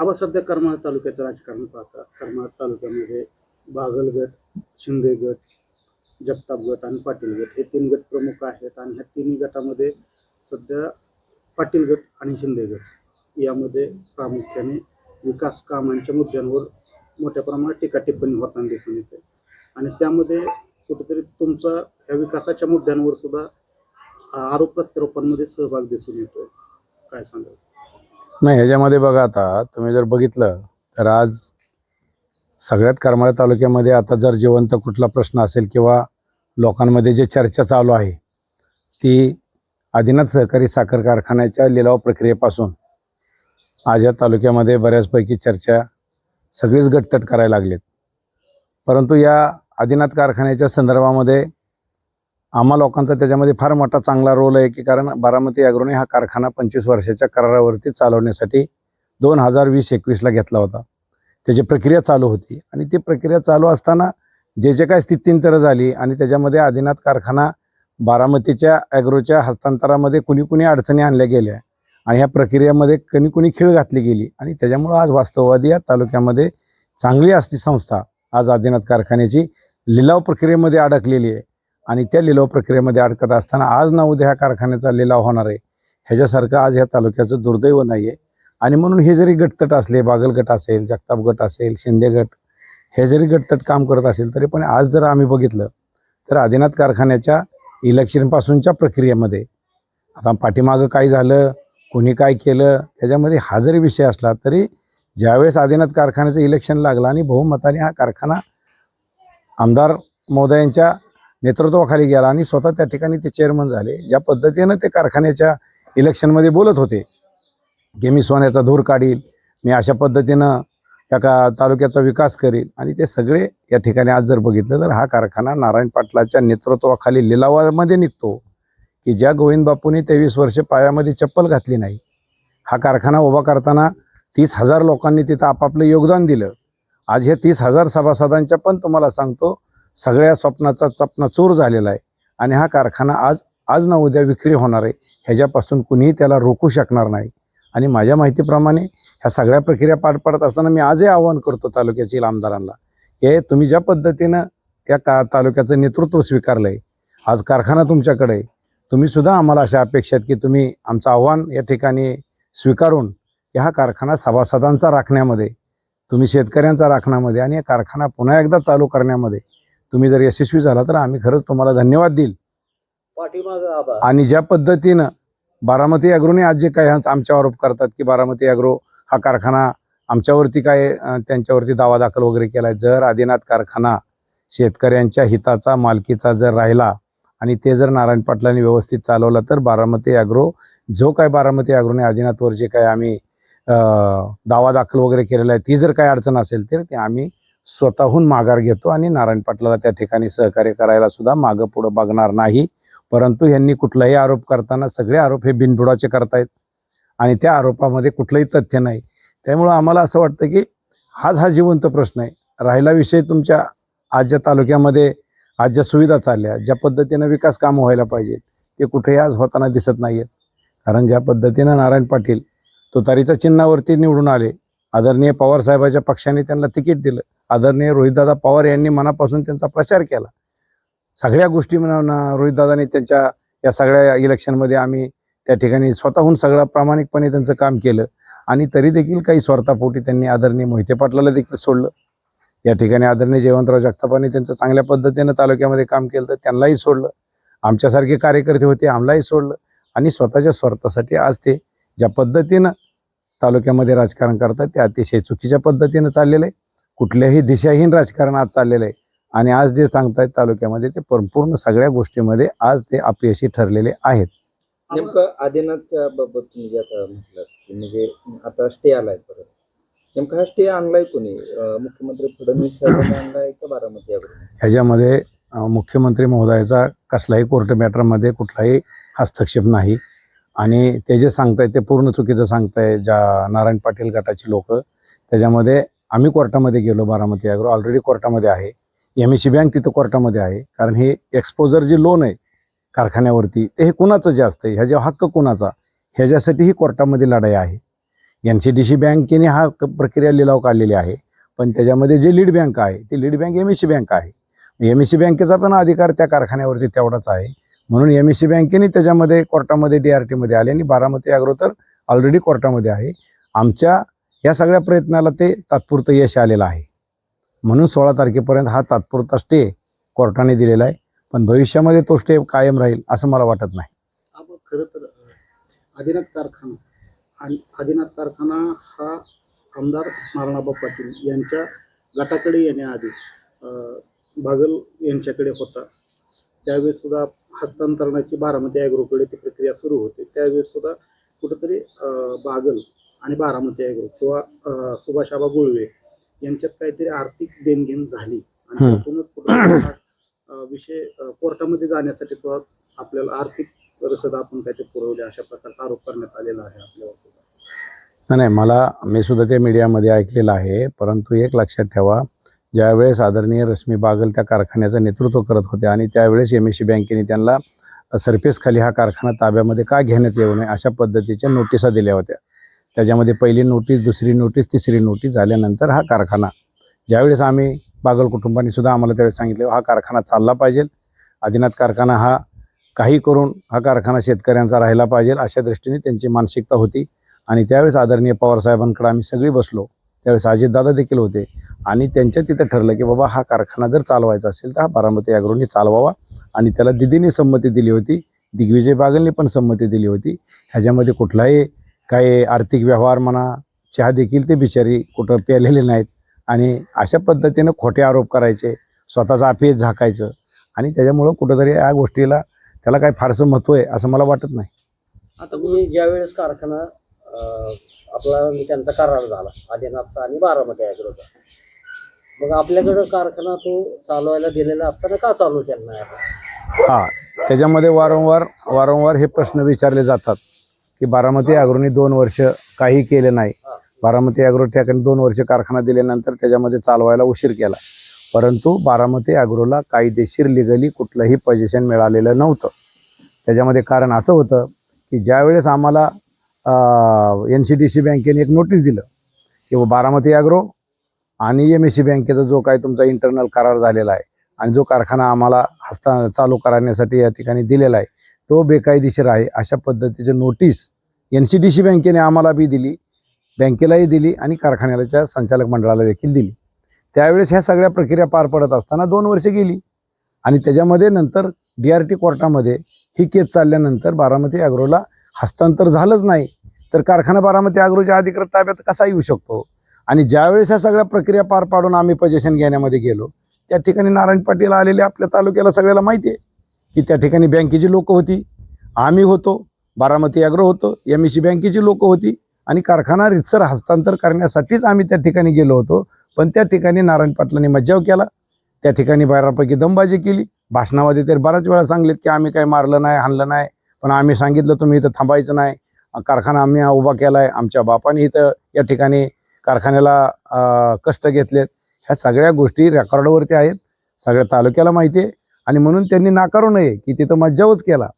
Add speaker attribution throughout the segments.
Speaker 1: आबा सध्या करमाळा तालुक्याचं राजकारण पाहता करमाळा तालुक्यामध्ये बागल गट, शिंदे गट, जगताप गट आणि पाटील गट हे 3 गट प्रमुख आहेत आणि ह्या तिन्ही गटामध्ये सध्या पाटील गट आणि शिंदे गट यामध्ये प्रामुख्याने विकास कामांच्या मुद्द्यांवर मोठ्या प्रमाणात टीका टिप्पणी होताना दिसून येते आणि त्यामध्ये कुठेतरी तुमचा या विकासाच्या मुद्द्यांवर सुद्धा आरोप प्रत्यारोपांमध्ये सहभाग दिसून येतोय, काय सांगाल?
Speaker 2: नाही, ह्याच्यामध्ये बघा, आता तुम्ही जर बघितलं तर आज सगळ्यात करमाळा तालुक्यामध्ये आता जर जिवंत कुठला प्रश्न असेल किंवा लोकांमध्ये जे चर्चा चालू आहे ती आदिनाथ सहकारी साखर कारखान्याच्या लिलाव प्रक्रियेपासून आज या तालुक्यामध्ये बऱ्याचपैकी चर्चा सगळीच गटतट करायला लागलेत. परंतु या आदिनाथ कारखान्याच्या संदर्भामध्ये आम्हा लोकांचा त्याच्यामध्ये फार मोठा चांगला रोल आहे की कारण बारामती ॲग्रोने हा कारखाना 25 वर्षाच्या करारावरती चालवण्यासाठी 2020-21ला घेतला होता. त्याची प्रक्रिया चालू होती आणि ती प्रक्रिया चालू असताना जे काय स्थित्यंतर झाली आणि त्याच्यामध्ये आदिनाथ कारखाना बारामतीच्या ॲग्रोच्या हस्तांतरामध्ये कुणी अडचणी आणल्या गेल्या आणि ह्या प्रक्रियेमध्ये कुणी खीळ घातली गेली आणि त्याच्यामुळं आज वास्तववादी या तालुक्यामध्ये चांगली असती संस्था आज आदिनाथ कारखान्याची लिलाव प्रक्रियेमध्ये अडकलेली आहे आणि त्या लिलाव प्रक्रियेमध्ये अडकत असताना आज ना उद्या ह्या कारखान्याचा लिलाव होणार आहे ह्याच्यासारखं आज ह्या तालुक्याचं दुर्दैव नाही आहे. आणि म्हणून हे जरी गटतट असले, बागल गट असेल, जगताप गट असेल, शिंदे गट हे जरी गटतट काम करत असेल तरी पण आज जर आम्ही बघितलं तर आदिनाथ कारखान्याच्या इलेक्शनपासूनच्या प्रक्रियेमध्ये आता पाठीमागं काय झालं, कोणी काय केलं, ह्याच्यामध्ये हा जरी विषय असला तरी ज्यावेळेस आदिनाथ कारखान्याचं इलेक्शन लागलं आणि बहुमताने हा कारखाना आमदार महोदयांच्या नेतृत्वाखाली गेला आणि स्वतः त्या ठिकाणी ते चेअरमन झाले, ज्या पद्धतीनं ते कारखान्याच्या इलेक्शनमध्ये बोलत होते की मी सोन्याचा धूर काढील, मी अशा पद्धतीनं या तालुक्याचा विकास करील आणि ते सगळे या ठिकाणी आज जर बघितलं तर हा कारखाना नारायण पाटलाच्या नेतृत्वाखाली लिलावामध्ये निघतो की ज्या गोविंद बापूंनी 23 वर्ष पायामध्ये चप्पल घातली नाही. हा कारखाना उभा करताना 30,000 लोकांनी तिथं आपापलं योगदान दिलं. आज हे 30,000 सभासदांच्या पण तुम्हाला सांगतो सगळ्या स्वप्नाचा चपनाचूर झालेला आहे आणि हा कारखाना आज ना उद्या विक्री होणार आहे, ह्याच्यापासून कुणीही त्याला रोखू शकणार नाही. आणि माझ्या माहितीप्रमाणे ह्या सगळ्या प्रक्रिया पार पडत असताना मी आजही आवाहन करतो तालुक्यातील आमदारांना की तुम्ही ज्या पद्धतीनं या तालुक्याचं नेतृत्व स्वीकारलं आहे, आज कारखाना तुमच्याकडे आहे, तुम्ही सुद्धा आम्हाला अशा अपेक्षा आहेत की तुम्ही आमचं आव्हान या ठिकाणी स्वीकारून हा कारखाना सभासदांचा राखण्यामध्ये, तुम्ही शेतकऱ्यांचा राखण्यामध्ये आणि हा कारखाना पुन्हा एकदा चालू करण्यामध्ये तुम्ही जर यशस्वी झाला तर आम्ही खरंच तुम्हाला धन्यवाद देईल. आणि ज्या पद्धतीनं बारामती ॲग्रोने आज जे काय आमच्यावर आरोप करतात की बारामती ॲग्रो हा कारखाना आमच्यावरती काय त्यांच्यावरती दावा दाखल वगैरे केला आहे, जर आदिनाथ कारखाना शेतकऱ्यांच्या हिताचा मालकीचा जर राहिला आणि ते जर नारायण पाटलांनी व्यवस्थित चालवलं तर बारामती ॲग्रो जो काय बारामती ॲग्रोने आदिनाथवर जे काय आम्ही दावा दाखल वगैरे केलेला आहे ती जर काय अडचण असेल तर ते आम्ही स्वतःहून माघार घेतो आणि नारायण पाटलाला त्या ठिकाणी सहकार्य करायला सुद्धा मागं पुढं बघणार नाही. परंतु यांनी कुठलाही आरोप करताना सगळे आरोप हे बिनबुडाचे करतायत आणि त्या आरोपामध्ये कुठलंही तथ्य नाही. त्यामुळं आम्हाला असं वाटतं की हा जिवंत प्रश्न आहे. राहिला विषय तुमच्या आज ज्या तालुक्यामध्ये आज ज्या सुविधा चालल्या, ज्या पद्धतीनं विकास कामं व्हायला पाहिजेत ते कुठेही आज होताना दिसत नाही आहेत. कारण ज्या पद्धतीनं नारायण पाटील तुतारीच्या चिन्हावरती निवडून आले, आदरणीय पवारसाहेबाच्या पक्षाने त्यांना तिकीट दिलं, आदरणीय रोहितदादा पवार यांनी मनापासून त्यांचा प्रचार केला, सगळ्या गोष्टी रोहितदादांनी त्यांच्या या सगळ्या इलेक्शनमध्ये आम्ही त्या ठिकाणी स्वतःहून सगळं प्रामाणिकपणे त्यांचं काम केलं आणि तरी देखील काही स्वार्थापोटी त्यांनी आदरणीय मोहिते पाटलाला देखील सोडलं. या ठिकाणी आदरणीय जयवंतराव जगतापांनी त्यांचं चांगल्या पद्धतीनं तालुक्यामध्ये काम केलं तर त्यांनाही सोडलं, आमच्यासारखे कार्यकर्ते होते आम्हालाही सोडलं आणि स्वतःच्या स्वार्थासाठी आज ते ज्या पद्धतीनं तालुक्यामध्ये राजकारण करतात ते अतिशय चुकीच्या पद्धतीनं चाललेलं आहे. कुठल्याही दिशाहीन राजकारण आज चाललेलं आहे आणि आज जे सांगतायत तालुक्यामध्ये ते संपूर्ण सगळ्या गोष्टीमध्ये आज ते अपयशी ठरलेले आहेत.
Speaker 3: नेमकं आदिनाथच्या बाबत तुम्ही जे आता म्हटलं की म्हणजे आता स्टे आलाय परत, नेमका हा स्टे आणलाय कोणी? मुख्यमंत्री फडणवीस साहेबांनी आणलाय का बारामती ॲग्रोने?
Speaker 2: ह्याच्यामध्ये मुख्यमंत्री महोदयाचा कसलाही कोर्ट मॅटरमध्ये कुठलाही हस्तक्षेप नाही आणि ते जे सांगतायत ते पूर्ण चुकीचं सांगताय ज्या नारायण पाटील गटाची लोक. त्याच्यामध्ये आम्ही कोर्टामध्ये गेलो, बारामती ॲग्रो ऑलरेडी कोर्टामध्ये आहे, MSC बँक तिथं कोर्टामध्ये आहे. कारण हे एक्सपोजर जे लोन आहे कारखान्यावरती ते हे कुणाचं जे असतं, ह्याच्या हक्क कुणाचा, ह्याच्यासाठी ही कोर्टामध्ये लढाई आहे. NCDC बँकेने हा प्रक्रिया लिलाव काढलेली आहे, पण त्याच्यामध्ये जे लीड बँक आहे ती लीड बँक MSC बँक आहे. MSC बँकेचा पण अधिकार त्या कारखान्यावरती तेवढाच आहे. म्हणून MSC बँकेने त्याच्यामध्ये कोर्टामध्ये DRT मध्ये आले आणि बारामती ॲग्रो तर ऑलरेडी कोर्टामध्ये आहे. आमच्या या सगळ्या प्रयत्नाला ते तात्पुरतं यश आलेलं आहे. म्हणून 16 तारखेपर्यंत हा तात्पुरता स्टे कोर्टाने दिलेला आहे, पण भविष्यामध्ये तो स्टे कायम राहील असं मला वाटत नाही.
Speaker 1: आपण खरं तर आदिनाथ कारखाना हा आमदार नारायणआबा पाटील यांच्या गटाकडे येण्याआधी बागल यांच्याकडे होता. त्यावेळेस सुद्धा हस्तांतरणाची बारामती ॲग्रोकडे ती प्रक्रिया सुरू होती. त्यावेळेस सुद्धा कुठंतरी बागल आणि बारामती ॲग्रो किंवा सुभाषआबा गुळवे यांच्यात काहीतरी आर्थिक देणघेण झाली आणि त्यातूनच कुठं विषय कोर्टामध्ये जाण्यासाठी तो आपल्याला आर्थिक रसद आपण काहीतरी पुरवले अशा प्रकारचा आरोप करण्यात आलेला आहे आपल्यावर सुद्धा.
Speaker 2: नाही, मी सुद्धा ते मीडियामध्ये ऐकलेलं आहे. परंतु एक लक्षात ठेवा, ज्यावेळेस आदरणीय रश्मी बागल त्या कारखान्याचं नेतृत्व करत होते आणि त्यावेळेस MSC बँकेने त्यांना सरफेसखाली हा कारखाना ताब्यामध्ये का घेण्यात येऊ नये अशा पद्धतीच्या नोटिसा दिल्या होत्या. त्याच्यामध्ये पहिली नोटीस, दुसरी नोटीस, तिसरी नोटीस झाल्यानंतर हा कारखाना, ज्यावेळेस आम्ही बागल कुटुंबांनी सुद्धा आम्हाला त्यावेळेस सांगितलं हा कारखाना चालला पाहिजे, आदिनाथ कारखाना हा काही करून हा कारखाना शेतकऱ्यांचा राहिला पाहिजे अशा दृष्टीने त्यांची मानसिकता होती. आणि त्यावेळेस आदरणीय पवारसाहेबांकडे आम्ही सगळी बसलो. त्यावेळेस अजितदादा देखील होते आणि त्यांच्या तिथं ठरलं की बाबा हा कारखाना जर चालवायचा असेल तर हा बारामती ॲग्रोनी चालवावा. आणि त्याला दिदीने संमती दिली होती, दिग्विजय बागलने पण संमती दिली होती. ह्याच्यामध्ये कुठलाही काही आर्थिक व्यवहार म्हणा, चहा देखील ते बिचारी कुठं प्यालेले नाहीत. आणि अशा पद्धतीनं खोटे आरोप करायचे, स्वतःचा अफेस झाकायचं आणि त्याच्यामुळं कुठंतरी या गोष्टीला त्याला काही फारसं महत्त्व आहे असं मला वाटत नाही.
Speaker 4: आता मी ज्यावेळेस कारखाना आपला त्यांचा करार झाला आदिनाथचा आणि बारामती ॲग्रोचा, मग आपल्याकडं कारखाना तो चालवायला दिलेला असताना का चालू केला नाही?
Speaker 2: हां, त्याच्यामध्ये वारंवार हे प्रश्न विचारले जातात की बारामती ॲग्रोनी 2 वर्ष काही केले नाही. बारामती ॲग्रो ठिकाणी 2 वर्ष कारखाना दिल्यानंतर त्याच्यामध्ये चालवायला उशीर केला. परंतु बारामती ॲग्रोला कायदेशीर लिगली कुठलंही पोझिशन मिळालेलं नव्हतं. त्याच्यामध्ये कारण असं होतं की ज्यावेळेस आम्हाला NCDC बँकेने एक नोटीस दिलं की बारामती ॲग्रो आणि MSC बँकेचा जो काही तुमचा इंटरनल करार झालेला आहे आणि जो कारखाना आम्हाला चालू करण्यासाठी या ठिकाणी दिलेला आहे तो बेकायदेशीर आहे अशा पद्धतीची नोटीस NCDC बँकेने आम्हाला बी दिली, बँकेलाही दिली आणि कारखान्याच्या संचालक मंडळाला देखील दिली. त्यावेळेस ह्या सगळ्या प्रक्रिया पार पडत असताना 2 वर्ष गेली आणि त्याच्यामध्ये नंतर DRT कोर्टामध्ये ही केस चालल्यानंतर बारामती ॲग्रोला हस्तांतर झालंच नाही तर कारखाना बारामती ॲग्रोच्या अधिकृत ताब्यात कसा येऊ शकतो. आणि ज्यावेळेस ह्या सगळ्या प्रक्रिया पार पाडून आम्ही पोझिशन घेण्यामध्ये गेलो त्या ठिकाणी नारायण पाटील आलेले आपल्या तालुक्याला सगळ्याला माहिती आहे की त्या ठिकाणी बँकेची लोकं होती, आम्ही होतो, बारामती ॲग्रो होतो, MSC बँकेची लोकं होती आणि कारखाना रितसर हस्तांतर करण्यासाठीच आम्ही त्या ठिकाणी गेलो होतो. पण त्या ठिकाणी नारायण पाटलांनी मज्जाव केला, त्या ठिकाणी बऱ्यापैकी दमबाजी केली. भाषणामध्ये तर बऱ्याच वेळा सांगितलं की आम्ही काही मारलं नाही, हाणलं नाही, पण आम्ही सांगितलं तुम्ही इथं थांबायचं नाही, कारखाना आम्ही उभा केला आहे, आमच्या बापाने इथं या ठिकाणी कारखान्याला कष्ट घेतलेत. ह्या सगळ्या गोष्टी रेकॉर्डवरती आहेत, सगळ्या तालुक्याला माहिती आहे आणि म्हणून त्यांनी नाकारू नये की तिथं मज्जावच केला.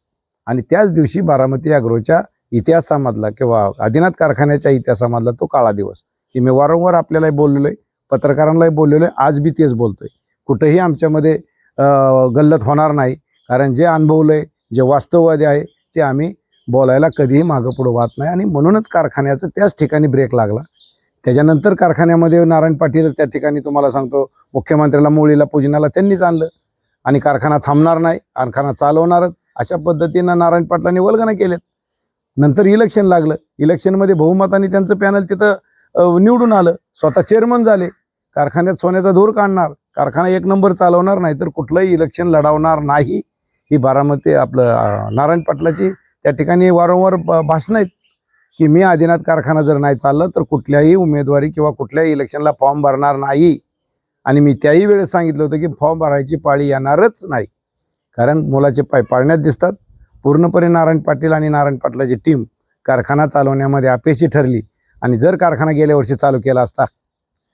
Speaker 2: आणि त्याच दिवशी बारामती ॲग्रोच्या इतिहासामधला किंवा आदिनाथ कारखान्याच्या इतिहासामधला तो काळा दिवस की मी वारंवार आपल्यालाही बोललेलो आहे, पत्रकारांनाही बोललेलो आहे, आज बी तेच बोलतोय. कुठंही आमच्यामध्ये गल्लत होणार नाही, कारण जे अनुभवलं आहे, जे वास्तववादी आहे ते आम्ही बोलायला कधीही मागं पुढं वाहत नाही. आणि म्हणूनच कारखान्याचं त्याच ठिकाणी ब्रेक लागला. त्याच्यानंतर कारखान्यामध्ये नारायण पाटील त्या ठिकाणी तुम्हाला सांगतो मुख्यमंत्र्याला मुळीला पूजनाला त्यांनीच आणलं आणि कारखाना थांबणार नाही, कारखाना चालवणारच अशा पद्धतीनं नारायण पाटलांनी वल्गना केलेत. नंतर इलेक्शन लागलं, इलेक्शनमध्ये बहुमताने त्यांचं पॅनल तिथं निवडून आलं, स्वतः चेअरमन झाले. कारखान्यात सोन्याचा धूर काढणार, कारखाना 1 नंबर चालवणार नाही तर कुठलंही इलेक्शन लढवणार नाही, ही बारामती नारायण पाटलाची त्या ठिकाणी वारंवार भाषणं आहेत की मी आदिनाथ कारखाना जर नाही चाललं तर कुठल्याही उमेदवारी किंवा कुठल्याही इलेक्शनला फॉर्म भरणार नाही. आणि मी त्याही वेळेस सांगितलं होतं की फॉर्म भरायची पाळी येणारच नाही, कारण मुलाचे पाय पाळण्यात दिसतात. पूर्णपणे नारायण पाटील आणि नारायण पाटलाची टीम कारखाना चालवण्यामध्ये अपयशी ठरली. आणि जर कारखाना गेल्या वर्षी चालू केला असता,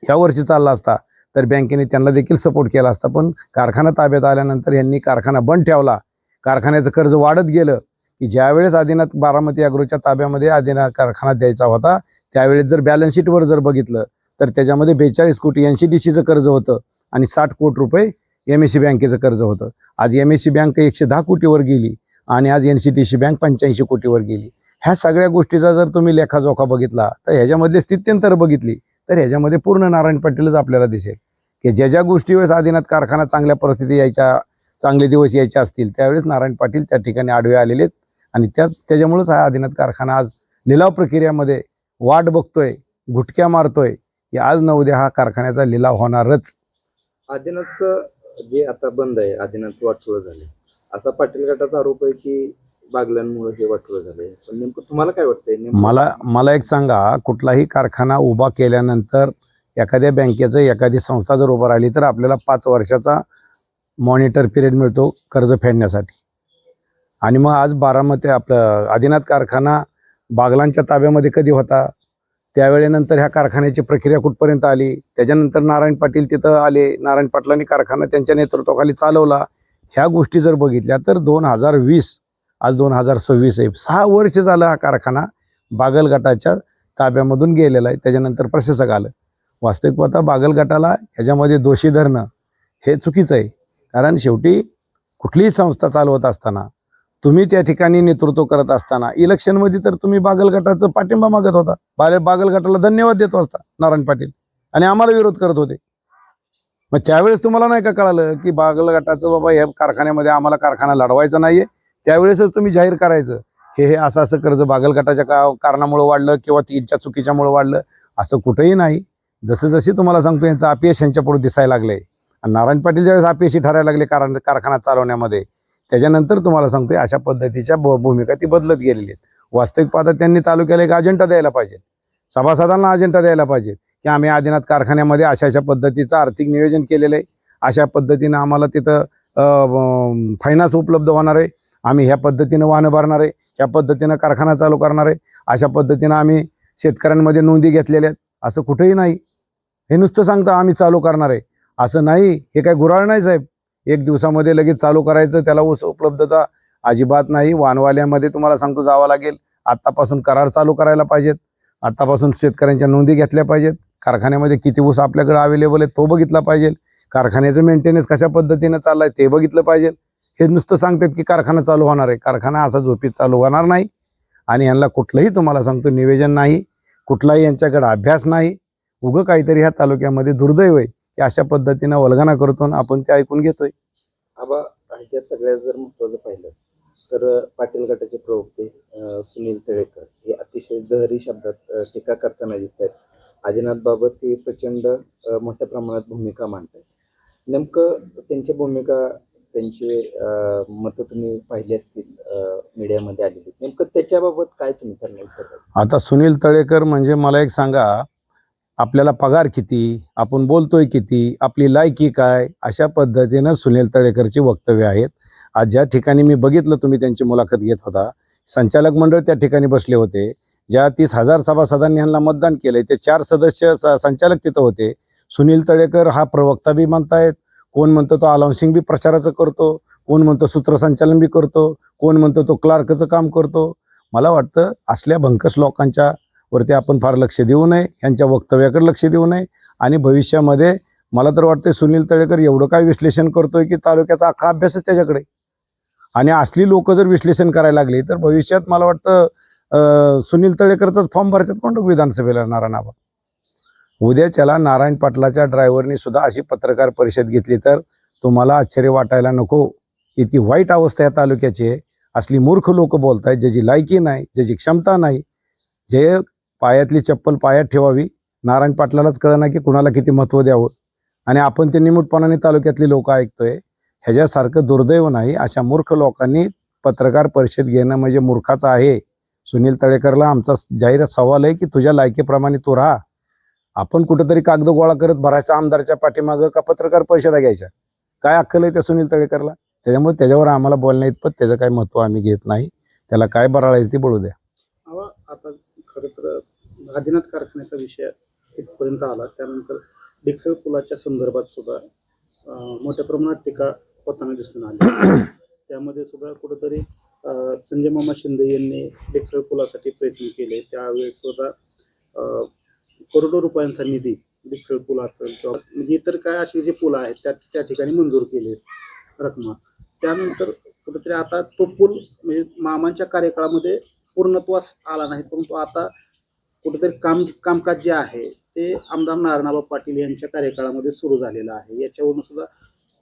Speaker 2: ह्या वर्षी चालला असता तर बँकेने त्यांना देखील सपोर्ट केला असता. पण कारखाना ताब्यात आल्यानंतर यांनी कारखाना बंद ठेवला, कारखान्याचं कर्ज वाढत गेलं की ज्यावेळेस आदिनाथ बारामती ॲग्रोच्या ताब्यामध्ये आदिनाथ कारखाना द्यायचा होता त्यावेळेस जर बॅलन्स शीटवर जर बघितलं तर त्याच्यामध्ये 42 कोटी NCDCचं कर्ज होतं आणि 60 कोटी रुपये MSC बँकेचं कर्ज होतं. आज MSC बँक 110 कोटीवर गेली आणि आज NCDC बँक 85 कोटीवर गेली. ह्या सगळ्या गोष्टीचा जर तुम्ही लेखाजोखा बघितला तर ह्याच्यामधले स्थित्यंतर बघितली तर ह्याच्यामध्ये पूर्ण नारायण पाटीलच आपल्याला दिसेल की ज्या ज्या गोष्टी वेळेस आदिनाथ कारखाना चांगल्या परिस्थिती यायच्या, चांगले दिवस यायचे असतील त्यावेळेस नारायण पाटील त्या ठिकाणी आडवे आलेले आहेत आणि त्याच्यामुळेच हा आदिनाथ कारखाना आज लिलाव प्रक्रियेमध्ये वाट बघतोय, घुटक्या मारतोय की आज न उद्या हा कारखान्याचा लिलाव होणारच.
Speaker 3: आदिनाथचं जे आता बंद आहे, आदिनाथ वाटोळं झाले असा पाटील गटाचा आरोप आहे की बागल्यांमुळे हे वाटोळं झाले. पण नेमकं तुम्हाला काय वाटतंय?
Speaker 2: मला एक सांगा, कुठलाही कारखाना उभा केल्यानंतर एखाद्या बँकेचं एखादी संस्था जर उभं राहिली तर आपल्याला 5 वर्षाचा मॉनिटर पिरियड मिळतो कर्ज फेडण्यासाठी. आणि मग आज बारामती आपलं आदिनाथ कारखाना बागलांच्या ताब्यामध्ये कधी होता, त्यावेळेनंतर ह्या कारखान्याची प्रक्रिया कुठपर्यंत आली, त्याच्यानंतर नारायण पाटील तिथं आले, नारायण पाटलांनी कारखाना त्यांच्या नेतृत्वाखाली चालवला. ह्या गोष्टी जर बघितल्या तर 2020 आज 2026 आहे, 6 वर्ष झालं हा कारखाना बागल गटाच्या ताब्यामधून गेलेला आहे. त्याच्यानंतर प्रशासक आलं. वास्तविक पाहता बागल गटाला ह्याच्यामध्ये दोषी धरणं हे चुकीचं आहे. कारण शेवटी कुठलीही संस्था चालवत असताना तुम्ही त्या ठिकाणी नेतृत्व करत असताना इलेक्शनमध्ये तर तुम्ही बागल गटाचं पाठिंबा मागत होता, बागल गटाला धन्यवाद देत होता नारायण पाटील आणि आम्हाला विरोध करत होते. मग त्यावेळेस तुम्हाला नाही का कळालं की बागल गटाचं बाबा या कारखान्यामध्ये आम्हाला कारखाना लढवायचा नाहीये, त्यावेळेसच तुम्ही जाहीर करायचं हे असं कर्ज बागल गटाच्या कारणामुळे वाढलं किंवा त्यांच्या चुकीच्यामुळे वाढलं, असं कुठेही नाही. जसं जशी तुम्हाला सांगतो यांचं अपयश यांच्या पुढे दिसायला लागलंय आणि नारायण पाटील ज्यावेळेस अपयशी ठरायला लागले कारखाना चालवण्यामध्ये, त्याच्यानंतर तुम्हाला सांगतोय अशा पद्धतीच्या भूमिका ती बदलत गेलेली आहेत. वास्तविक पाहता त्यांनी तालुक्याला एक अजेंडा द्यायला पाहिजे, सभासदांना अजेंडा द्यायला पाहिजे की आम्ही आदिनाथ कारखान्यामध्ये अशा पद्धतीचं आर्थिक नियोजन केलेलं आहे, अशा पद्धतीनं आम्हाला तिथं फायनान्स उपलब्ध होणार आहे, आम्ही ह्या पद्धतीनं वाहनं भरणार आहे, ह्या पद्धतीनं कारखाना चालू करणार आहे, अशा पद्धतीनं आम्ही शेतकऱ्यांमध्ये नोंदी घेतलेल्या आहेत. असं कुठेही नाही. हे नुसतं सांगता आम्ही चालू करणार आहे असं नाही. हे काय गुऱ्हाळ नाही साहेब, 1 दिवसामध्ये लगेच चालू करायचं, त्याला ऊस उपलब्धता अजिबात नाही. वाहनवाल्यामध्ये तुम्हाला सांगतो जावं लागेल, आत्तापासून करार चालू करायला पाहिजेत, आत्तापासून शेतकऱ्यांच्या नोंदी घेतल्या पाहिजेत, कारखान्यामध्ये किती ऊस आपल्याकडे अवेलेबल आहे तो बघितला पाहिजे, कारखान्याचं मेंटेनन्स कशा पद्धतीनं चाललाय ते बघितलं पाहिजे. हे नुसतं सांगतात की कारखाना चालू होणार आहे, कारखाना असा झोपीत चालू होणार नाही. आणि यांना कुठलंही तुम्हाला सांगतो निवेदन नाही, कुठलाही यांच्याकडे अभ्यास नाही. उगं काहीतरी ह्या तालुक्यामध्ये दुर्दैव आहे की अशा पद्धतीनं वल्गना करतो आपण ते ऐकून घेतोय.
Speaker 3: आबा ह्याच्या सगळ्यात जर महत्वाचं पाहिलं तर पाटील गटाचे प्रवक्ते सुनील तळेकर हे अतिशय जहरी शब्दात टीका करताना दिसत आहेत. आदिनाथबाबत ते प्रचंड मोठ्या प्रमाणात भूमिका मांडतात. नेमकं त्यांची भूमिका, त्यांचे मतं तुम्ही पाहिली असतील मीडियामध्ये आलेली, नेमकं त्याच्याबाबत काय तुम्ही त्यांना विचारता?
Speaker 2: आता सुनील तळेकर म्हणजे मला एक सांगा, आपल्याला पगार किती, आपण बोलतोय किती, आपली लायकी काय, अशा पद्धतीनं सुनील तळेकरची वक्तव्य आहेत. आज ज्या ठिकाणी मी बघितलं तुम्ही त्यांची मुलाखत घेत होता, संचालक मंडळ त्या ठिकाणी बसले होते, ज्या 30,000 सभासदांनी यांना मतदान केलंय ते 4 सदस्य संचालक तिथं होते. सुनील तळेकर हा प्रवक्ता बी म्हणतायत, कोण म्हणतो तो अनाउन्सिंग बी प्रचाराचं करतो, कोण म्हणतो सूत्रसंचालन बी करतो, कोण म्हणतो तो क्लार्कचं काम करतो. मला वाटतं असल्या भंकस लोकांच्या वरती आपण फार लक्ष देऊ नये, यांच्या वक्तव्याकडे लक्ष देऊ नये. आणि भविष्यामध्ये मला तर वाटतं सुनील तळेकर एवढं काय विश्लेषण करतोय की तालुक्याचा अख्खा अभ्यासच त्याच्याकडे. आणि असली लोक जर विश्लेषण करायला लागली तर भविष्यात मला वाटतं सुनील तळेकरचाच फॉर्म भरतात कोण विधानसभेला नारायण आबा. उद्याच्याला नारायण पाटलाच्या ड्रायव्हरनी सुद्धा अशी पत्रकार परिषद घेतली तर तुम्हाला आश्चर्य वाटायला नको. इतकी वाईट अवस्था या तालुक्याची. असली मूर्ख लोक बोलत आहेत, ज्याची लायकी नाही, ज्याची क्षमता नाही, जे पायातली चप्पल पायात ठेवावी. नारायण पाटलालाच कळना की कुणाला किती महत्त्व द्यावं आणि आपण ते निमूटपणाने तालुक्यातली लोक ऐकतोय. ह्याच्यासारखं दुर्दैव नाही. अशा मूर्ख लोकांनी पत्रकार परिषद घेणं म्हणजे मूर्खाचं आहे. सुनील तळेकरला आमचा जाहीर सवाल आहे की तुझ्या लायकीप्रमाणे तू राहा. आपण कुठेतरी कागद गोळा करत भरायचा आमदारच्या पाठीमागं का पत्रकार परिषदा घ्यायच्या? काय अक्कल आहे त्या सुनील तळेकरला? त्याच्यामुळे त्याच्यावर आम्हाला बोलण्या इतपत त्याचं काही महत्त्व आम्ही घेत नाही. त्याला काय बराळायचं ते बोलू द्या.
Speaker 1: आता खरं तर आदिनाथ कारखान्याचा विषय इथपर्यंत आला, त्यानंतर डिक्सळ पुलाच्या संदर्भात सुद्धा मोठ्या प्रमाणात टीका होताना दिसून आली. त्यामध्ये सुद्धा कुठंतरी संजय मामा शिंदे यांनी डिक्सळ पुलासाठी प्रयत्न केले. त्यावेळेस सुद्धा करोडो रुपयांचा निधी डिक्सळ पूल असेल किंवा म्हणजे इतर काय असे जे पूल आहेत त्या ठिकाणी मंजूर केले रकमा. त्यानंतर कुठेतरी आता तो पूल म्हणजे मामांच्या कार्यकाळामध्ये पूर्णत्वास आला नाही, परंतु आता कुठेतरी कामकाज जे आहे ते आमदार नारायणबा पाटील यांच्या कार्यकाळामध्ये सुरू झालेलं आहे. याच्यावरून सुद्धा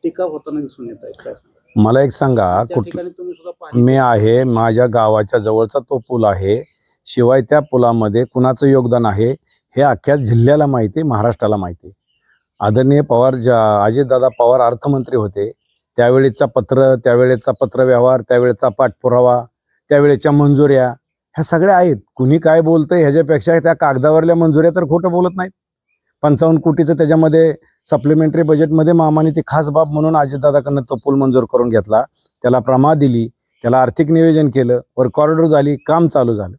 Speaker 1: टीका होताना दिसून येत आहे. काय सांगा?
Speaker 2: मला एक सांगा,
Speaker 1: त्या ठिकाणी तुम्ही सुद्धा पाहिलं.
Speaker 2: मी आहे, माझ्या गावाच्या जवळचा तो पूल आहे. शिवाय त्या पुलामध्ये कुणाचं योगदान आहे हे अख्ख्या जिल्ह्याला माहिती, महाराष्ट्राला माहिती. आदरणीय पवार अजितदादा पवार अर्थमंत्री होते त्यावेळेचा त्यावेळेचा पत्रव्यवहार, त्यावेळेचा पाठपुरावा, त्यावेळेच्या मंजुऱ्या ह्या सगळ्या आहेत. कुणी काय बोलतंय ह्याच्यापेक्षा त्या कागदावरल्या मंजुऱ्या तर खोटं बोलत नाहीत. 55 कोटीचं त्याच्यामध्ये सप्लिमेंटरी बजेटमध्ये मामाने ती खास बाब म्हणून अजितदादाकडनं तो पूल मंजूर करून घेतला, त्याला प्रमा दिली, त्याला आर्थिक नियोजन केलं, वर्क ऑर्डर झाली, काम चालू झालं.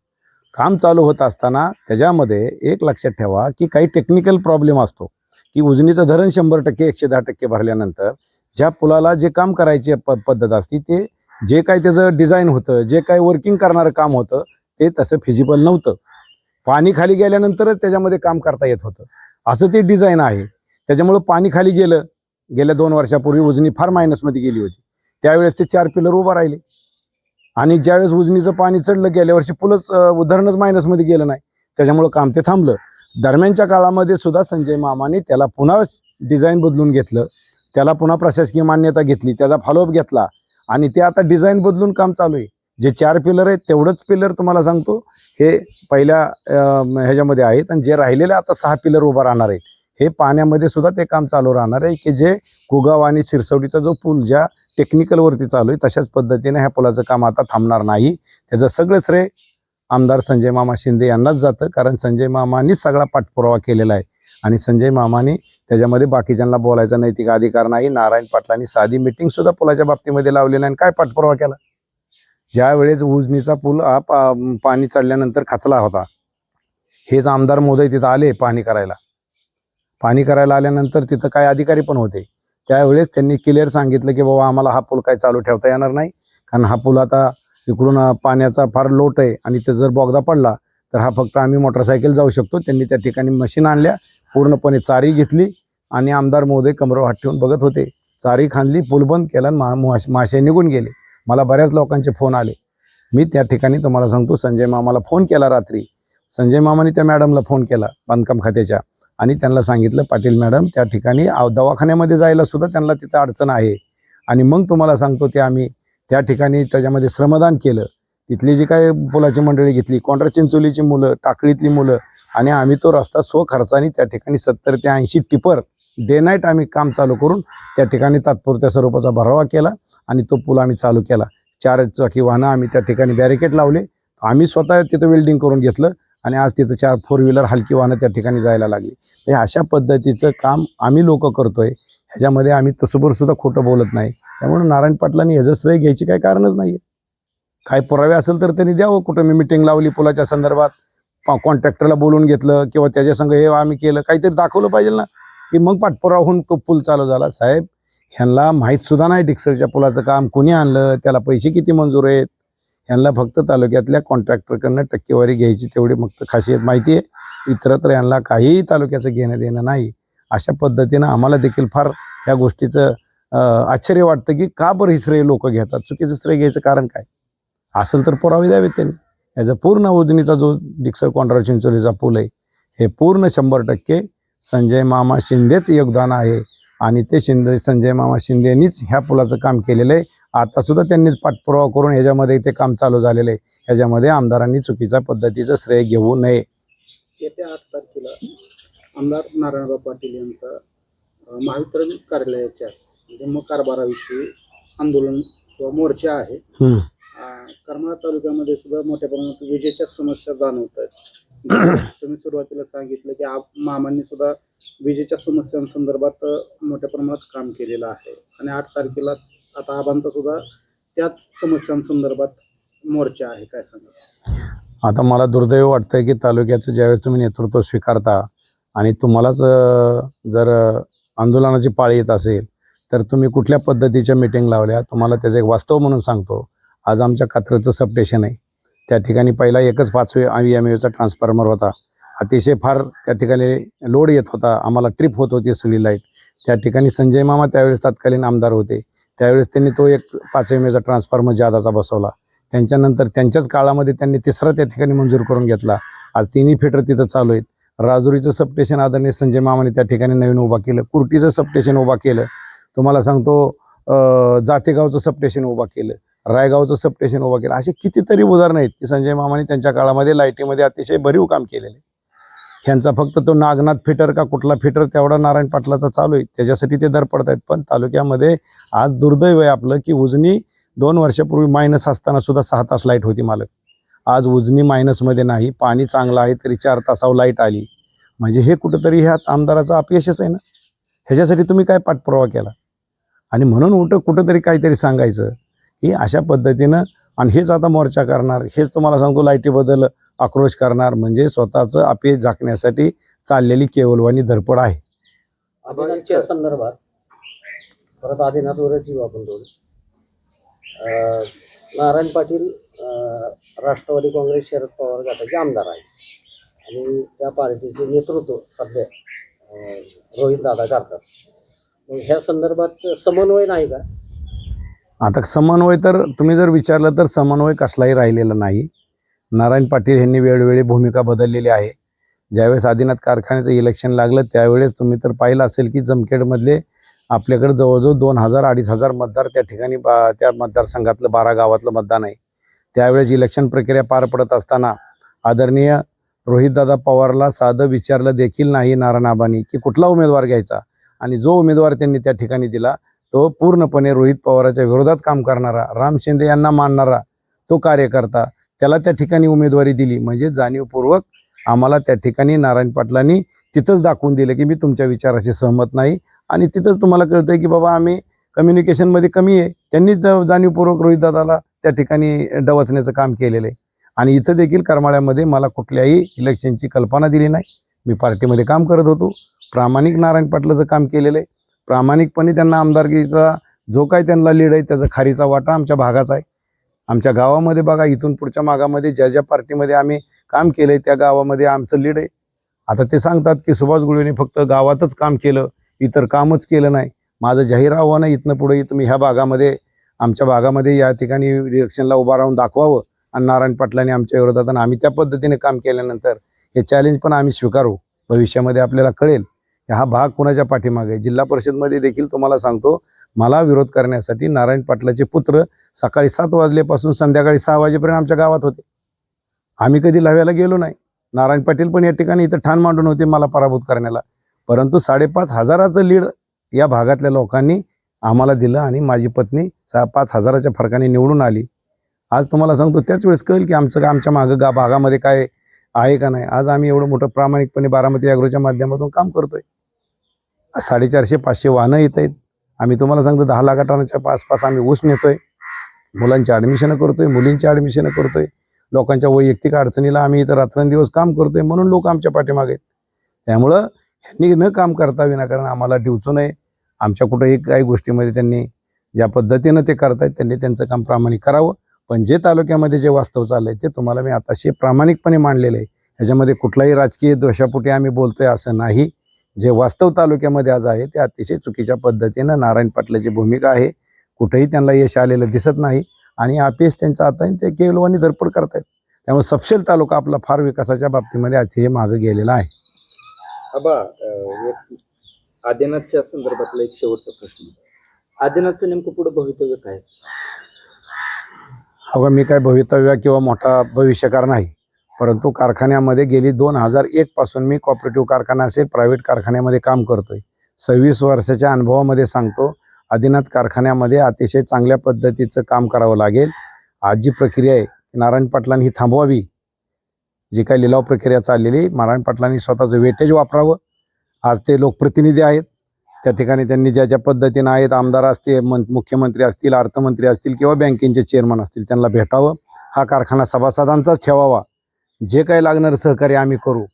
Speaker 2: काम चालू होत असताना त्याच्यामध्ये एक लक्षात ठेवा की काही टेक्निकल प्रॉब्लेम असतो की उजनीचं धरण 100% 110% भरल्यानंतर ज्या पुलाला जे काम करायची पद्धत असती ते जे काही त्याचं डिझाईन होतं, जे काही वर्किंग करणारं काम होतं ते तसं फिजिबल नव्हतं. पाणी खाली गेल्यानंतरच त्याच्यामध्ये काम करता येत होतं, असं ते डिझाईन आहे. त्याच्यामुळं पाणी खाली गेलं. गेल्या 2 वर्षापूर्वी उजनी फार मायनसमध्ये गेली होती, त्यावेळेस ते 4 पिलर उभं राहिले. आणि ज्यावेळेस उजनीचं पाणी चढलं गेल्या वर्षी पुलंच धरणच मायनसमध्ये गेलं नाही, त्याच्यामुळं काम ते थांबलं. दरम्यानच्या काळामध्ये सुद्धा संजय मामाने त्याला पुन्हा डिझाईन बदलून घेतलं, त्याला पुन्हा प्रशासकीय मान्यता घेतली, त्याचा फॉलोअप घेतला आणि ते आता डिझाईन बदलून काम चालू आहे. जे 4 पिलर आहेत तेवढंच पिलर तुम्हाला सांगतो हे पहिल्या ह्याच्यामध्ये आहेत आणि जे राहिलेले आता 6 पिलर उभा राहणार आहेत हे पाण्यामध्ये सुद्धा ते काम चालू राहणार आहे की जे कुगाव आणि सिरसवडीचा जो पूल ज्या टेक्निकलवरती चालू आहे तशाच पद्धतीने ह्या पुलाचं काम आता थांबणार नाही. त्याचं सगळं श्रेय आमदार संजय मामा शिंदे यांनाच जातं, कारण संजय मामांनीच सगळा पाठपुरावा केलेला आहे आणि संजय मामांनी त्याच्यामध्ये बाकीच्यांना बोलायचा नैतिक अधिकार नाही. नारायण पाटलांनी साधी मिटिंग सुद्धा पुलाच्या बाबतीमध्ये लावली नाही. काय पाठपुरावा केला? ज्या वेळेस उजनीचा पूल पाणी चढल्यानंतर खचला होता, हेच आमदार मोदय तिथं आले पाणी करायला आल्यानंतर तिथं काय अधिकारी पण होते. त्यावेळेस त्यांनी क्लिअर सांगितलं की बाबा आम्हाला हा पूल काय चालू ठेवता येणार नाही, कारण हा पूल आता इकडून पाण्याचा फार लोट आहे आणि ते जर बोगदा पडला तर हा फक्त आम्ही मोटरसायकल जाऊ शकतो. त्यांनी त्या ठिकाणी मशीन आणल्या, पूर्णपणे चारी घेतली आणि आमदार महोदय कमरेवर हात ठेवून बघत होते. चारी खांदली, पूल बंद केला आणि मासे निघून गेले. मला बऱ्याच लोकांचे फोन आले. मी त्या ठिकाणी तुम्हाला सांगतो संजय मामाला फोन केला रात्री. संजय मामाने त्या मॅडमला फोन केला बांधकाम खात्याच्या आणि त्यांना सांगितलं पाटील मॅडम त्या ठिकाणी दवाखान्यामध्ये जायला सुद्धा त्यांना तिथं अडचण आहे. आणि मग तुम्हाला सांगतो ते आम्ही त्या ठिकाणी त्याच्यामध्ये श्रमदान केलं. तिथली जी काय पुलाची मंडळी घेतली, कोंढरा चिंचोलीची मुलं, टाकळीतली मुलं आणि आम्ही तो रस्ता स्वखर्चाने त्या ठिकाणी 70 ते 80 टिपर डे नाईट आम्ही काम चालू करून त्या ठिकाणी तात्पुरत्या स्वरूपाचा भरावा केला आणि तो पूल आम्ही चालू केला. 4 चाकी वाहनं आम्ही त्या ठिकाणी बॅरिकेड लावले. आम्ही स्वतः तिथं वेल्डिंग करून घेतलं आणि आज तिथं 4 4 व्हीलर हलकी वाहनं त्या ठिकाणी जायला लागली. हे अशा पद्धतीचं काम आम्ही लोक करतोय, ह्याच्यामध्ये आम्ही तसंभर सुद्धा खोटं बोलत नाही. त्यामुळे नारायण पाटलांनी ह्याचं श्रेय घ्यायची काही कारणच नाही. काय पुरावे असेल तर त्यांनी द्यावं. कुठं मी मिटिंग लावली पुलाच्या संदर्भात, कॉन्ट्रॅक्टरला बोलून घेतलं किंवा त्याच्या संग हे आम्ही केलं, काहीतरी दाखवलं पाहिजे ना की मग पाठपुरावा होऊन पूल चालू झाला. साहेब ह्यांना माहीत सुद्धा नाही डिक्सलच्या पुलाचं काम कुणी आणलं, त्याला पैसे किती मंजूर आहेत. ह्यांना फक्त तालुक्यातल्या कॉन्ट्रॅक्टरकडनं टक्केवारी घ्यायची तेवढी फक्त खासियत माहिती आहे. इतरत्र यांना काहीही तालुक्याचं घेणं देणं नाही. अशा पद्धतीनं आम्हाला देखील फार ह्या गोष्टीचं आश्चर्य वाटतं की का बरं ही श्रेय लोक घेतात. चुकीचं श्रेय घ्यायचं कारण काय असेल तर पुरावे द्यावेत त्यांनी. याचा पूर्ण उजनीचा जो डिक्सळ कोंढरा चिंचोलीचा पूल आहे हे पूर्ण 100% संजय मामा शिंदेच योगदान आहे आणि ते संजय मामा शिंदेनीच ह्या पुलाचं काम केलेलं आहे. आता सुद्धा त्यांनीच पाठपुरावा करून ह्याच्यामध्ये ते काम चालू झालेलं आहे. ह्याच्यामध्ये आमदारांनी चुकीच्या पद्धतीचं श्रेय घेऊ नये.
Speaker 1: येत्या 8 तारखेला आमदार नारायणबा पाटील यांचा महावितरण कार्यालयाच्या म्हणजे कारभाराविषयी आंदोलन किंवा मोर्चा आहे. करमाळा तालुक्यामध्ये सुद्धा मोठ्या प्रमाणात विजेच्या समस्या जाणवत आहेत. तुम्ही सुरुवातीला सांगितलं की मामांनी सुद्धा विजेच्या समस्यांसंदर्भात मोठ्या प्रमाणात काम केलेलं आहे आणि 8 तारखेला आता आबांचा सुद्धा त्याच समस्यांसंदर्भात मोर्चा आहे. काय सांगा?
Speaker 2: आता मला दुर्दैव वाटतंय की तालुक्याचं ज्यावेळेस तुम्ही नेतृत्व स्वीकारता आणि तुम्हालाच जर आंदोलनाची पाळी येत असेल तर तुम्ही कुठल्या पद्धतीच्या मीटिंग लावल्या. तुम्हाला त्याचं एक वास्तव म्हणून सांगतो. आज आमच्या कात्रजचं सबस्टेशन आहे, त्या ठिकाणी पहिला एकच 5 EMAचा ट्रान्सफॉर्मर होता. अतिशय फार त्या ठिकाणी लोड येत होता, आम्हाला ट्रिप होत होती सगळी लाईट. त्या ठिकाणी संजय मामा त्यावेळेस तत्कालीन आमदार होते. त्यावेळेस त्यांनी तो एक 5 एमएचा ट्रान्सफॉर्मर जादाचा बसवला. त्यांच्यानंतर त्यांच्याच काळामध्ये त्यांनी तिसरा त्या ठिकाणी मंजूर करून घेतला. आज 3 फिटर तिथं चालू आहेत. राजुरीचं सबस्टेशन आदरणीय संजय मामाने त्या ठिकाणी नवीन उभा केलं. कुर्टीचं सबस्टेशन उभा केलं. तुम्हाला सांगतो जातेगावचं सबस्टेशन उभा केलं. रायगावचं सबस्टेशन उभा केलं. असे कितीतरी उदाहरणं आहेत की संजय मामाने त्यांच्या काळामध्ये लाईटीमध्ये अतिशय भरीव काम केलेलं आहे. ह्यांचा फक्त तो नागनाथ फिटर का कुठला फिटर तेवढा नारायण पाटलाचा चालू आहे, त्याच्यासाठी ते धडपडत आहेत. पण तालुक्यामध्ये आज दुर्दैव आहे आपलं की उजनी 2 वर्षापूर्वी मायनस असताना सुद्धा 6 तास लाईट होती मालक. आज उजनी मायनसमध्ये नाही, पाणी चांगलं आहे तरी 4 तासावर लाईट आली. म्हणजे हे कुठंतरी ह्या आमदाराचा अपयशच आहे ना. ह्याच्यासाठी तुम्ही काय पाठपुरावा केला? आणि म्हणून कुठंतरी काहीतरी सांगायचं की अशा पद्धतीनं, आणि हेच आता मोर्चा करणार, हेच तुम्हाला सांगतो लाईटीबद्दल आक्रोश करणार, म्हणजे स्वतःचं अपयश झाकण्यासाठी चाललेली केवलवाणी धडपड आहे.
Speaker 4: आदिनाथच्या संदर्भात परत आदिनाथवरच येऊ आपण थोडं. नारायण पाटील राष्ट्रवादी काँग्रेस शरद पवार गटाचे आमदार आहेत आणि त्या पार्टीचे नेतृत्व सध्या रोहित दादा करतात. मग ह्या संदर्भात समन्वय नाही का?
Speaker 2: आता समन्वय तर तुम्ही जर विचारलं तर समन्वय कसलाही राहिलेला नाही. नारायण पाटील यांनी वेळोवेळी भूमिका बदललेली आहे. ज्यावेळेस आदिनाथ कारखान्याचं इलेक्शन लागलं त्यावेळेस तुम्ही तर पाहिलं असेल की जमखेडमधले आपल्याकडे जवळजवळ 2000-2500 मतदार त्या ठिकाणी त्या मतदारसंघातलं 12 गावातलं मतदान आहे. त्यावेळेस इलेक्शन प्रक्रिया पार पडत असताना आदरणीय रोहितदादा पवारला साधं विचारलं देखील नाही नारायणआबांनी की कुठला उमेदवार घ्यायचा, आणि जो उमेदवार त्यांनी त्या ठिकाणी दिला तो पूर्णपणे रोहित पवाराच्या विरोधात काम करणारा, राम शिंदे यांना मानणारा तो कार्यकर्ता, त्याला त्या ठिकाणी उमेदवारी दिली. म्हणजे जाणीवपूर्वक आम्हाला त्या ठिकाणी नारायण पाटलांनी तिथंच दाखवून दिलं की मी तुमच्या विचाराशी सहमत नाही, आणि तिथंच तुम्हाला कळतंय की बाबा आम्ही कम्युनिकेशनमध्ये कमी आहे. त्यांनीच जाणीवपूर्वक रोहितदादाला त्या ठिकाणी डवचण्याचं काम केलेलं आहे. आणि इथं देखील करमाळ्यामध्ये मला कुठल्याही इलेक्शनची कल्पना दिली नाही. मी पार्टीमध्ये काम करत होतो, प्रामाणिक नारायण पाटलाचं काम केलेलं आहे. प्रामाणिकपणे त्यांना आमदारकीचा जो काही त्यांना लीड आहे त्याचा खारीचा वाटा आमच्या भागाचा आहे. आमच्या गावामध्ये बघा, इथून पुढच्या मागामध्ये ज्या ज्या पार्टीमध्ये आम्ही काम केलं आहे त्या गावामध्ये आमचं लीड आहे. आता ते सांगतात की सुभाष गुळवेंनी फक्त गावातच काम केलं, इतर कामच केलं नाही. माझं जाहीर आव्हान आहे इथनं पुढे तुम्ही ह्या भागामध्ये, आमच्या भागामध्ये या ठिकाणी इलेक्शनला उभा राहून दाखवावं, आणि नारायण पाटलांनी आमच्या विरोधात आणि आम्ही त्या पद्धतीने काम केल्यानंतर हे चॅलेंज पण आम्ही स्वीकारू. भविष्यामध्ये आपल्याला कळेल की हा भाग कुणाच्या पाठीमागे आहे. जिल्हा परिषदमध्ये देखील तुम्हाला सांगतो, मला विरोध करण्यासाठी नारायण पाटलाचे पुत्र सकाळी 7 वाजल्यापासून संध्याकाळी 6 वाजेपर्यंत आमच्या गावात होते. आम्ही कधी लव्याला गेलो नाही. नारायण पाटील पण या ठिकाणी इथं ठाण मांडून होते मला पराभूत करण्याला, परंतु 5,500चं लीड या भागातल्या लोकांनी आम्हाला दिलं आणि माझी पत्नी 5,000च्या फरकाने निवडून आली. आज तुम्हाला सांगतो त्याच वेळेस कळेल की आमच्या मागं भागामध्ये काय आहे का नाही. आज आम्ही एवढं मोठं प्रामाणिकपणे बारामती ॲग्रोच्या माध्यमातून काम करतोय. 450-500 वाहनं येत आहेत. आम्ही तुम्हाला सांगतो 10 लाख टनाच्या आसपास आम्ही ऊस नेतोय. मुलांची ॲडमिशनं करतोय, मुलींची ॲडमिशनं करतोय. लोकांच्या वैयक्तिक अडचणीला आम्ही इथं रात्रंदिवस काम करतोय, म्हणून लोक आमच्या पाठीमागे आहेत. त्यामुळं ह्यांनी न काम करता विनाकारण आम्हाला डिवचू नये. आमच्या कुठेही काही गोष्टीमध्ये त्यांनी ज्या पद्धतीनं ते करतायत त्यांनी त्यांचं काम प्रामाणिक करावं. पण जे तालुक्यामध्ये जे वास्तव चाललंय ते तुम्हाला मी आताशी प्रामाणिकपणे मांडलेलं आहे. ह्याच्यामध्ये कुठलाही राजकीय दोषापोटी आम्ही बोलतोय असं नाही. जे वास्तव तालुक्यामध्ये आज आहे ते अतिशय चुकीच्या पद्धतीनं नारायण पाटलाची भूमिका आहे. कुठेही त्यांना यश आलेलं दिसत नाही आणि अपयश त्यांचं आता ते केवलवानी धडपड करतायत. त्यामुळे सपशेल तालुका आपला फार विकासाच्या बाबतीमध्ये अतिशय मागे गेलेला आहे.
Speaker 3: एक आदिनाथच्या संदर्भातला एक शेवटचा प्रश्न. आदिनाथचं नेमकं पुढे भवितव्य काय?
Speaker 2: मी काय भवितव्य किंवा मोठा भविष्यकार नाही, परंतु कारखान्यामध्ये गेली 2001 पासून मी कॉपरेटिव्ह कारखाना असेल प्रायव्हेट कारखान्यामध्ये काम करतोय. 26 वर्षाच्या अनुभवामध्ये सांगतो, आदिनाथ कारखान्यामध्ये अतिशय चांगल्या पद्धतीचं काम करावं लागेल. आज जी प्रक्रिया आहे नारायण पाटलांनी ही थांबवावी. जी काही लिलाव प्रक्रिया चाललेली नारायण पाटलांनी स्वतःचं वेटेज वापरावं. आज ते लोकप्रतिनिधी आहेत, त्या ठिकाणी त्यांनी ज्या ज्या पद्धतीनं आहेत, आमदार असतील, मुख्यमंत्री असतील, अर्थमंत्री असतील किंवा बँकेचे चेअरमन असतील, त्यांना भेटावं. हा कारखाना सभासदांचाच ठेवावा. जे काही लागणारं सहकार्य आम्ही करू,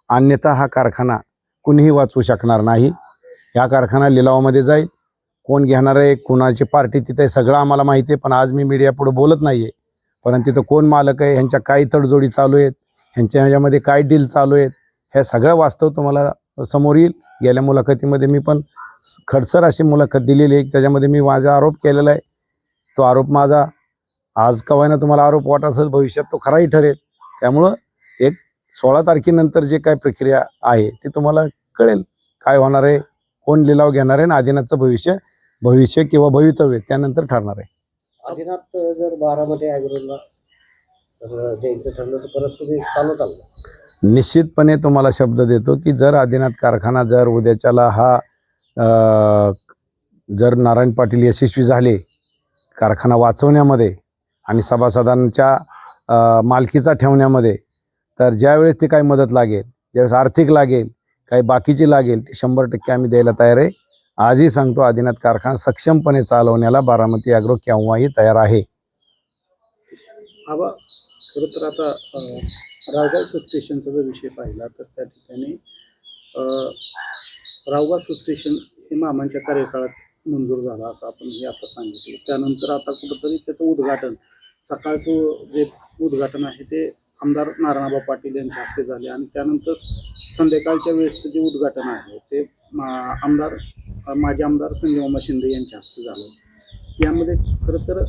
Speaker 2: अन्यथा हा कारखाना कुणीही वाचवू शकणार नाही. ह्या कारखाना लिलावामध्ये जाईल. कोण घेणार आहे, कोणाची पार्टी तिथे सगळं आम्हाला माहिती आहे, पण आज मी मीडिया पुढे बोलत नाही आहे. परंतु तिथं कोण मालक आहे, ह्यांच्या काय तडजोडी चालू आहेत, ह्यांच्या ह्याच्यामध्ये काय डील चालू आहेत, हे सगळं वास्तव तुम्हाला समोर येईल. गेल्या मुलाखतीमध्ये मी पण खडसर अशी मुलाखत दिलेली आहे, त्याच्यामध्ये मी माझा आरोप केलेला आहे. तो आरोप माझा आज कवायना तुम्हाला आरोप वाटत असेल, भविष्यात तो खराही ठरेल. त्यामुळं एक 16 तारखेनंतर जे काय प्रक्रिया आहे ती तुम्हाला कळेल, काय होणार आहे, कोण लिलाव घेणार आहे आणि आदिनाथचं भविष्य किंवा भवितव्य त्यानंतर ठरणार आहे.
Speaker 4: आदिनाथ जर बारामती ॲग्रोला तर द्यायचं ठरलं तर परत तुम्ही चालवताल का?
Speaker 2: निश्चितपणे तुम्हाला शब्द देतो की जर आदिनाथ कारखाना जर उद्याच्याला हा जर नारायण पाटील यशस्वी झाले कारखाना वाचवण्यामध्ये आणि सभासदांच्या मालकीचा ठेवण्यामध्ये, तर ज्यावेळेस ती काही मदत लागेल, ज्यावेळेस आर्थिक लागेल, काही बाकीची लागेल, ती 100% आम्ही द्यायला तयार आहे. आजही सांगतो आदिनाथ कारखाना सक्षमपणे चालवण्याला बारामती ॲग्रो केव्हाही तयार आहे.
Speaker 1: आबा, खरं तर आता रावगाव सबस्टेशनचा जर विषय पाहिला तर त्या ठिकाणी रावगाव सबस्टेशन हे मामांच्या कार्यकाळात मंजूर झाला असं आपण हे आता सांगितलं. त्यानंतर आता कुठंतरी त्याचं उद्घाटन, सकाळचं जे उद्घाटन आहे ते आमदार नारायणबा पाटील यांच्या हस्ते झाले आणि त्यानंतर संध्याकाळच्या वेळेसचं जे उद्घाटन आहे ते माजी आमदार संजय मामा शिंदे यांच्या हस्ते झालं. यामध्ये खरं तर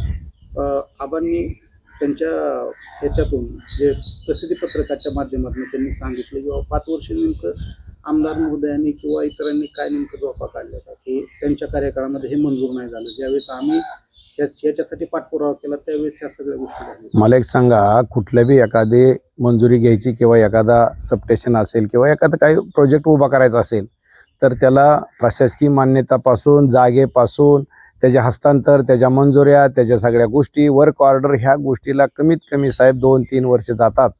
Speaker 1: आबांनी त्यांच्या ह्याच्यातून जे प्रसिद्धी पत्रकाच्या माध्यमातून त्यांनी सांगितलं की 5 वर्ष नेमकं आमदार महोदयांनी किंवा इतरांनी काय नेमकं झोपा काढल्या का की त्यांच्या कार्यकाळामध्ये हे मंजूर नाही झालं. ज्यावेळेस आम्ही याच्यासाठी पाठपुरावा केला त्यावेळेस ह्या सगळ्या गोष्टी झाल्या.
Speaker 2: मला एक सांगा, कुठल्या बी एखादी मंजुरी घ्यायची किंवा एखादा सबस्टेशन असेल किंवा एखादा काही प्रोजेक्ट उभा करायचा असेल तर त्याला प्रशासकीय मान्यतापासून, जागेपासून, त्याचे हस्तांतर, त्याच्या मंजुऱ्या, त्याच्या सगळ्या गोष्टी, वर्क ऑर्डर, ह्या गोष्टीला कमीत कमी साहेब 2-3 वर्ष जातात.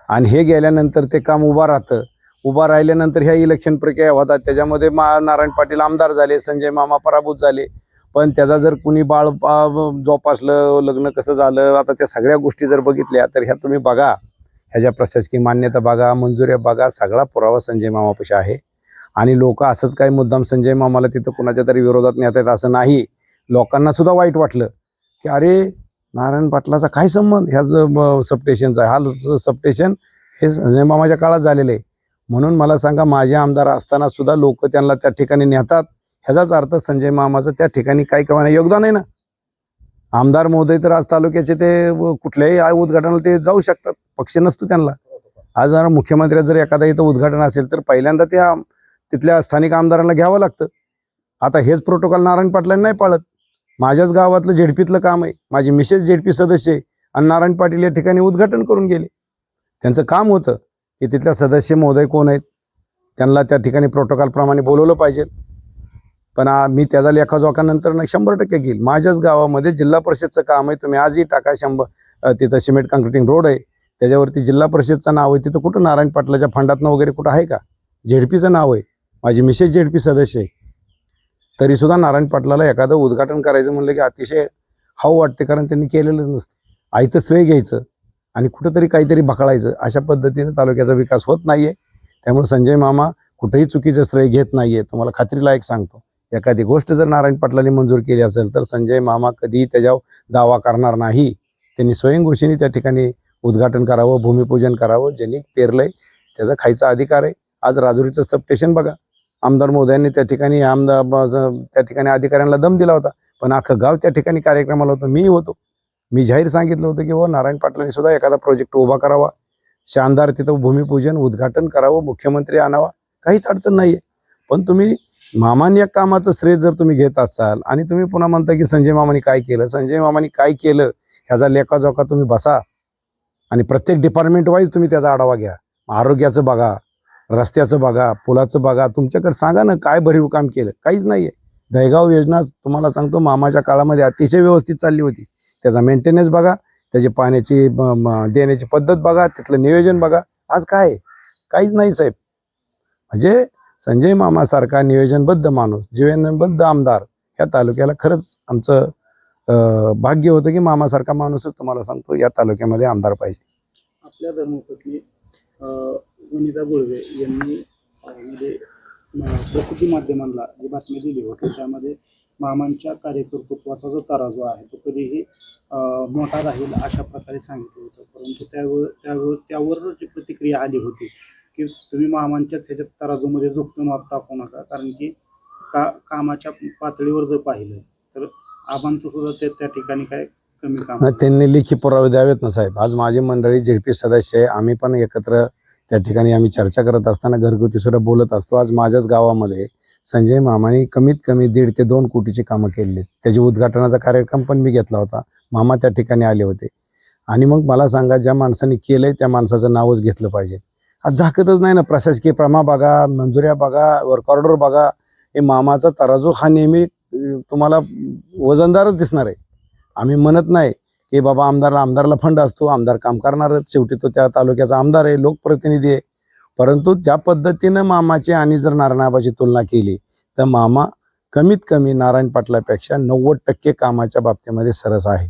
Speaker 2: आणि हे गेल्यानंतर ते काम उभं राहतं. उभा राहिल्यानंतर ह्या इलेक्शन प्रक्रिया होतात. त्याच्यामध्ये नारायण पाटील आमदार झाले, संजय मामा पराभूत झाले. पण त्याचा जर कुणी बाळ जोपासलं, लग्न कसं झालं, आता त्या सगळ्या गोष्टी जर बघितल्या तर ह्या तुम्ही बघा, ह्याच्या प्रशासकीय मान्यता बघा, मंजुऱ्या बघा, सगळा पुरावा संजय मामापाशी आहे. आणि लोक असंच काही मुद्दाम संजय मामाला तिथं कुणाच्या तरी विरोधात नेत आहेत असं नाही. लोकांना सुद्धा वाईट वाटलं की अरे नारायण पाटलाचा काय संबंध ह्या सबस्टेशनचा, हा सबस्टेशन हे संजय मामाच्या काळात झालेलं आहे. म्हणून मला सांगा, माझे आमदार असताना सुद्धा लोक त्यांना त्या ठिकाणी नेतात, ह्याचाच अर्थ संजय मामाचं त्या ठिकाणी काही कवाना योगदान आहे ना. आमदार महोदय तर आज तालुक्याचे ते कुठल्याही उद्घाटनाला ते जाऊ शकतात, पक्ष नसतो त्यांना. आज जर मुख्यमंत्र्याचं जर एखादा इथं उद्घाटन असेल तर पहिल्यांदा त्या तिथल्या स्थानिक आमदारांना घ्यावं लागतं. आता हेच प्रोटोकॉल नारायण पाटलांनी नाही पाळत. माझ्याच गावातलं झेडपीतलं काम आहे, माझी मिसेस झेडपी सदस्य आहे आणि नारायण पाटील या ठिकाणी उद्घाटन करून गेले. त्यांचं काम होतं की तिथल्या सदस्य महोदय कोण आहेत त्यांना त्या ठिकाणी प्रोटोकॉलप्रमाणे बोलवलं पाहिजे. पण मी त्याचा लेखाजोखानंतर 100% घेईल. माझ्याच गावामध्ये जिल्हा परिषदचं काम आहे, तुम्ही आजही टाका. तिथं सिमेंट काँक्रिटिंग रोड आहे, त्याच्यावरती जिल्हा परिषदचं नाव आहे. तिथं कुठं नारायण पाटलाच्या फंडातनं वगैरे कुठं आहे का? झेडपीचं नाव आहे, माझी मिसेस झेडपी सदस्य आहे. तरीसुद्धा नारायण पाटलाला एखादं उद्घाटन करायचं म्हणलं की अतिशय हाव वाटते, कारण त्यांनी केलेलंच नसतं. आयतं श्रेय घ्यायचं आणि कुठंतरी काहीतरी बखळायचं, अशा पद्धतीने तालुक्याचा विकास होत नाही आहे. त्यामुळे संजय मामा कुठेही चुकीचं श्रेय घेत नाही आहे. तुम्हाला खात्रीला एक सांगतो, एखादी गोष्ट जर नारायण पाटलांनी मंजूर केली असेल तर संजय मामा कधीही त्याच्यावर दावा करणार नाही. त्यांनी स्वयंघोषीने त्या ठिकाणी उद्घाटन करावं, भूमिपूजन करावं. ज्यांनी पेरलंय त्याचा खायचा अधिकार आहे. आज राजुरीचं सबस्टेशन बघा, आमदार महोदयांनी त्या ठिकाणी त्या ठिकाणी अधिकाऱ्यांना दम दिला होता, पण अख्खं गाव त्या ठिकाणी कार्यक्रमाला होतं. मीही होतो. मी जाहीर सांगितलं होतं की नारायण पाटलांनी सुद्धा एखादा प्रोजेक्ट उभा करावा, शानदार तिथं भूमिपूजन उद्घाटन करावं, मुख्यमंत्री आणावा, काहीच अडचण नाही आहे. पण तुम्ही मामांनी या कामाचं श्रेय जर तुम्ही घेत असाल आणि तुम्ही पुन्हा म्हणता की संजय मामांनी काय केलं, संजय मामांनी काय केलं ह्याचा लेखाजोखा तुम्ही बसा आणि प्रत्येक डिपार्टमेंट वाईज तुम्ही त्याचा आढावा घ्या. आरोग्याचं बघा, रस्त्याचं बघा, पुलाचं बघा, तुमच्याकडे सांगा ना काय भरीव काम केलं. काहीच नाही आहे. दहेगाव योजना तुम्हाला सांगतो मामाच्या काळामध्ये अतिशय व्यवस्थित चालली होती. त्याचा मेंटेनन्स बघा, त्याची पाण्याची देण्याची पद्धत बघा, तिथलं नियोजन बघा. आज काय काहीच नाही साहेब. म्हणजे संजय मामासारखा नियोजनबद्ध माणूस, जीवनबद्ध आमदार ह्या तालुक्याला खरंच आमचं भाग्य होतं की मामासारखा माणूसच तुम्हाला सांगतो या तालुक्यामध्ये आमदार पाहिजे.
Speaker 1: आपल्या धर्मपत्नी वनिता गुळवे यांनी म्हणजे प्रसिद्धी माध्यमांना जी बातमी दिली होती त्यामध्ये मामांच्या कार्यकर्तृत्वाचा जो तराजू आहे तो कधीही मोठा राहील अशा प्रकारे सांगितलं होतं. परंतु त्यावर जी प्रतिक्रिया आली होती की तुम्ही मामांच्याच ह्याच्यात तराजूमध्ये झुकतं माप टाकू नका, कारण की कामाच्या पातळीवर जर पाहिलं तर आबांचं सुद्धा त्या ठिकाणी काय कमी काम
Speaker 2: नाही, त्यांनी लेखी पुरावे द्यावेत ना साहेब. आज माझी मंडळी झेडपी सदस्य आहे, आम्ही पण एकत्र त्या ठिकाणी आम्ही चर्चा करत असताना घरगुती सुद्धा बोलत असतो. आज माझ्याच गावामध्ये संजय मामाने कमीत कमी 1.5 ते 2 कोटीची कामं केलेली. त्याची उद्घाटनाचा कार्यक्रम पण मी घेतला होता. मामा त्या ठिकाणी आले होते. आणि मग मला सांगा, ज्या माणसाने केलंय त्या माणसाचं नावच घेतलं पाहिजे. आज झाकतच नाही ना, प्रशासकीय प्रमा बघा, मंजुऱ्या बघा, वर्क ऑर्डर बघा, हे मामाचा तराजू हा नेहमी तुम्हाला वजनदारच दिसणार आहे. आम्ही म्हणत नाही की बाबा आमदारला फंड असतो, आमदार काम करणारच, शेवटी तो त्या तालुक्याचा आमदार आहे, लोकप्रतिनिधी आहे. परंतु ज्या पद्धतीनं मामाची आणि जर नारायणआबाची तुलना केली तर मामा कमीत कमी नारायण पाटलापेक्षा 90% कामाच्या बाबतीमध्ये सरस आहे.